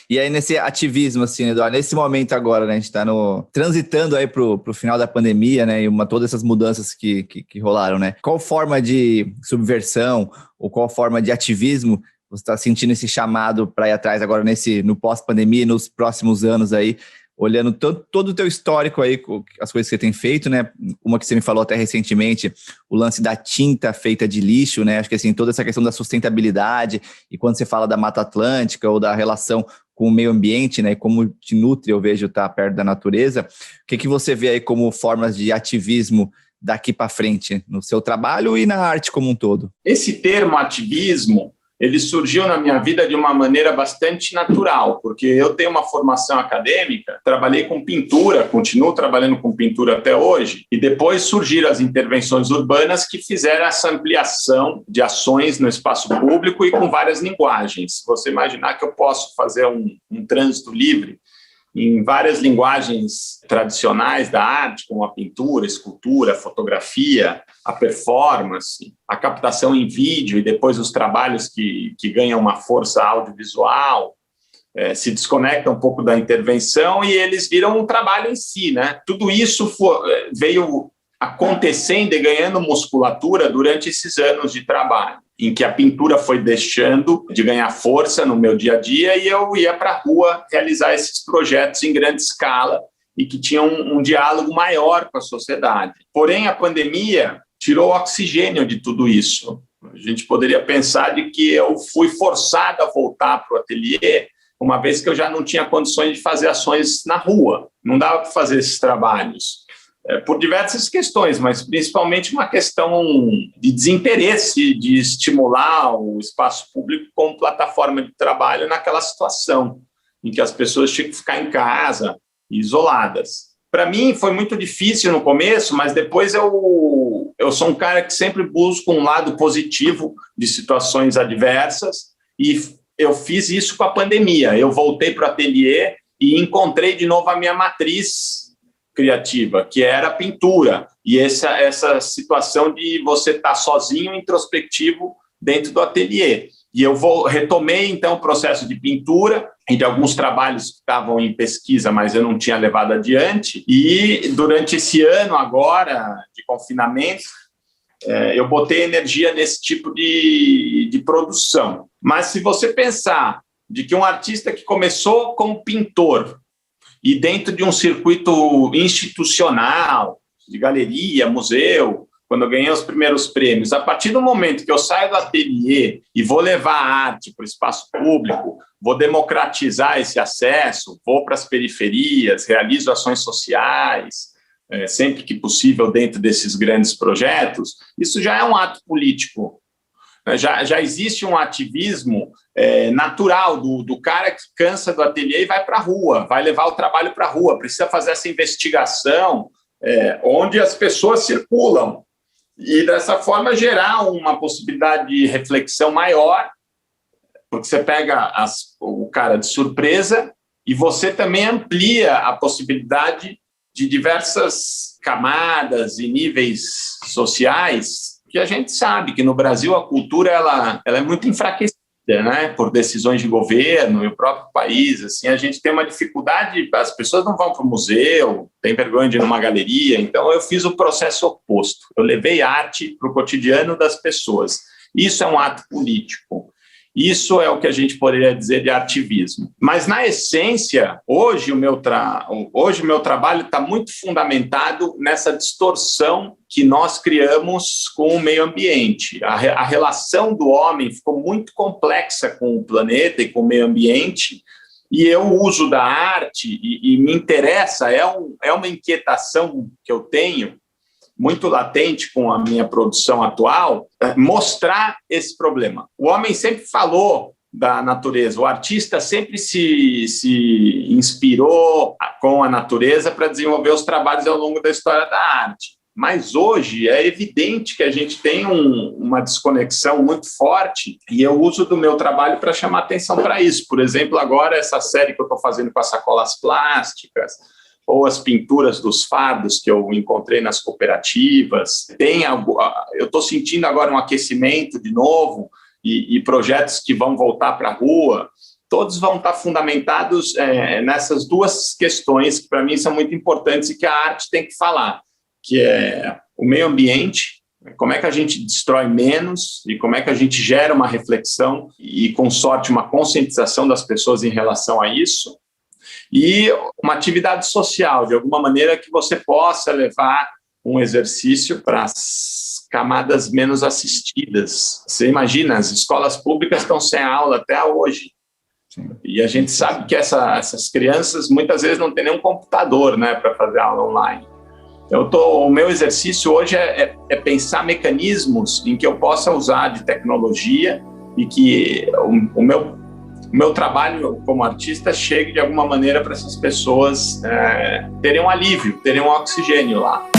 E aí, nesse ativismo, assim, Eduardo, nesse momento agora, né, a gente está transitando aí pro final da pandemia, né, e todas essas mudanças que rolaram, né? Qual forma de subversão ou qual forma de ativismo você está sentindo esse chamado para ir atrás agora no pós-pandemia, nos próximos anos aí, olhando todo o teu histórico aí, as coisas que você tem feito, né? Uma que você me falou até recentemente, o lance da tinta feita de lixo, né? Acho que assim, toda essa questão da sustentabilidade, e quando você fala da Mata Atlântica ou da relação com o meio ambiente, né? E como te nutre, eu vejo, estar perto da natureza. O que você vê aí como formas de ativismo daqui para frente, no seu trabalho e na arte como um todo? Esse termo ativismo, ele surgiu na minha vida de uma maneira bastante natural, porque eu tenho uma formação acadêmica, trabalhei com pintura, continuo trabalhando com pintura até hoje, e depois surgiram as intervenções urbanas que fizeram essa ampliação de ações no espaço público e com várias linguagens. Se você imaginar que eu posso fazer um trânsito livre em várias linguagens tradicionais da arte, como a pintura, a escultura, a fotografia, a performance, a captação em vídeo e depois os trabalhos que ganham uma força audiovisual, se desconectam um pouco da intervenção e eles viram um trabalho em si, né? Tudo isso veio acontecendo e ganhando musculatura durante esses anos de trabalho, em que a pintura foi deixando de ganhar força no meu dia a dia e eu ia para a rua realizar esses projetos em grande escala e que tinham um diálogo maior com a sociedade. Porém, a pandemia tirou o oxigênio de tudo isso. A gente poderia pensar de que eu fui forçado a voltar para o ateliê, uma vez que eu já não tinha condições de fazer ações na rua. Não dava para fazer esses trabalhos. Por diversas questões, mas principalmente uma questão de desinteresse de estimular o espaço público como plataforma de trabalho naquela situação em que as pessoas tinham que ficar em casa, isoladas. Para mim foi muito difícil no começo, mas depois eu sou um cara que sempre busca um lado positivo de situações adversas e eu fiz isso com a pandemia. Eu voltei para o ateliê e encontrei de novo a minha matriz criativa, que era a pintura, e essa situação de você estar sozinho, introspectivo, dentro do ateliê. E eu retomei, então, o processo de pintura e de alguns trabalhos que estavam em pesquisa, mas eu não tinha levado adiante, e durante esse ano agora, de confinamento, eu botei energia nesse tipo de produção. Mas se você pensar de que um artista que começou como pintor, e dentro de um circuito institucional, de galeria, museu, quando eu ganhei os primeiros prêmios, a partir do momento que eu saio do ateliê e vou levar a arte para o espaço público, vou democratizar esse acesso, vou para as periferias, realizo ações sociais, sempre que possível dentro desses grandes projetos, isso já é um ato político. Já existe um ativismo natural do cara que cansa do ateliê e vai para a rua, vai levar o trabalho para a rua, precisa fazer essa investigação onde as pessoas circulam e, dessa forma, gerar uma possibilidade de reflexão maior, porque você pega o cara de surpresa e você também amplia a possibilidade de diversas camadas e níveis sociais, que a gente sabe que no Brasil a cultura ela é muito enfraquecida, né, por decisões de governo e o próprio país. Assim, a gente tem uma dificuldade, as pessoas não vão para o museu, tem vergonha de ir numa galeria, então eu fiz o processo oposto. Eu levei arte para o cotidiano das pessoas. Isso é um ato político. Isso é o que a gente poderia dizer de ativismo. Mas, na essência, hoje o meu trabalho está muito fundamentado nessa distorção que nós criamos com o meio ambiente. A relação do homem ficou muito complexa com o planeta e com o meio ambiente, e eu uso da arte e me interessa, é uma inquietação que eu tenho, muito latente com a minha produção atual, mostrar esse problema. O homem sempre falou da natureza, o artista sempre se inspirou com a natureza para desenvolver os trabalhos ao longo da história da arte. Mas hoje é evidente que a gente tem uma desconexão muito forte e eu uso do meu trabalho para chamar atenção para isso. Por exemplo, agora essa série que eu estou fazendo com as sacolas plásticas, ou as pinturas dos fardos que eu encontrei nas cooperativas. Eu estou sentindo agora um aquecimento de novo e projetos que vão voltar para a rua. todos vão estar fundamentados nessas duas questões que, para mim, são muito importantes e que a arte tem que falar, que é o meio ambiente, como é que a gente destrói menos e como é que a gente gera uma reflexão e, com sorte, uma conscientização das pessoas em relação a isso, e uma atividade social, de alguma maneira que você possa levar um exercício para as camadas menos assistidas. Você imagina, as escolas públicas estão sem aula até hoje. Sim. E a gente sabe que essas crianças muitas vezes não têm nenhum computador, né, para fazer aula online. Então, o meu exercício hoje é pensar mecanismos em que eu possa usar de tecnologia e que o meu trabalho como artista chegue de alguma maneira para essas pessoas terem um alívio, terem um oxigênio lá.